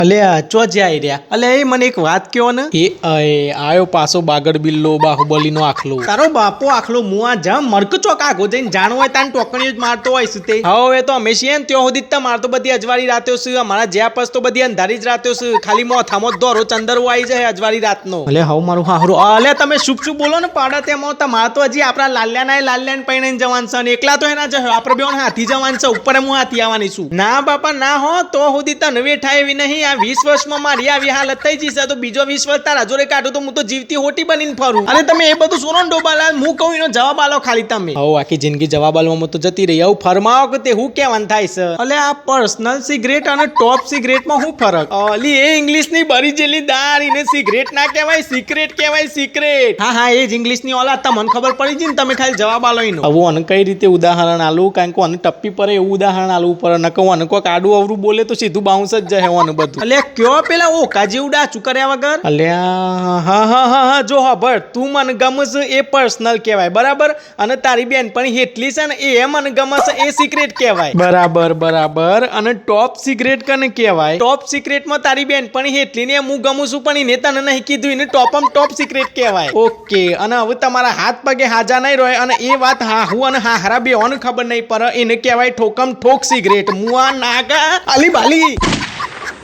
અલ્યા ચો જાય રહ્યા અલે એ મને એક વાત કયો ને એ આયો પાછો બાગડ બિલ્લો બાહુબલી નો આખલો તારો બાપો આખલો મુઆ જમ મરક ચોક આગો જઈને જાણો હોય તાન ટોકણીઓ જ મારતો હોય છે તે હવે તો અમે છીએ ને ત્યો સુધી જ મારતો બધી અજવાળી રાત્યો છે અમારા જ્યાં પસ તો બધી અંધારી જ રાત્યો છે ખાલી મોથામાં દોરો ચંદરવો આવી જાય અજવાળી રાતનો અલે હાવ મારું હારું અલે તમે શુભ શુભ બોલો ને પાડા તેમાં તમાર તો હજી આપણા લાલ્યાને પૈણે જવાન છે ને એકલા તો એના જ આપણે બેન હાથી જવાન છે ઉપર હું હાથી આવવાની છું ના બાપા ના હો તો સુધી તને વેઠાય એવી નહીં 20 વર્ષમાં મારી આવી હાલત થઈ જશે તો બીજો 20 વર્ષ તારા જોડે કાઢું તો હું તો જીવતી હોટી બનીને ફરું અને તમે એ બધું સોનો ડોબાલા હું કહું એનો જવાબ આલો ખાલી તમે હો આખી જિંદગી જવાબ આલવામાં તો જતી રહી આવું ફરમાવો કે તે હું કહેવાનું થાય છે અલે આ પર્સનલ સિગરેટ અને ટોપ સિગરેટમાં શું ફરક અલી એ ઇંગ્લિશની બરી જેલી દારીને સિગરેટ ના કહેવાય સિક્રેટ કહેવાય સિક્રેટ હા એ જ ઇંગ્લિશની ઓલા તમને ખબર પડી જ ને તમે ખાલી જવાબ આલો એનો હવે અને કઈ રીતે ઉદાહરણ આલું કારણ કે અને ટપ્પી પર એવું ઉદાહરણ આલવું પર ન કહું અને કોક આડું અવરું બોલે તો સીધું બાઉન્સ જ જાય હોવાનું બધું અલ્યા કયો પેલા ઓકા જેવું ડાચું કર્યા વગર અલ્યા હા જો હબર તું મને ગમસ એ પર્સનલ કહેવાય બરાબર અને તારી બેનપણી હેટલી છે ને એ મને ગમસ એ સિક્રેટ કહેવાય બરાબર અને ટોપ સિક્રેટ કને કહેવાય ટોપ સિક્રેટમાં તારી બેનપણી હેટલી ને હું ગમું છું પણ એને તને નહીં કીધું એને ટોપ સિક્રેટ કહેવાય ઓકે અને હવે તમારા હાથ પગે હાજા નહીં રહે અને એ વાત હા હું અને હા હરા બે ખબર નહીં પર એને કહેવાય ઠોકમ ઠોક સિગરેટ મુઆ નાગા અલી બાલી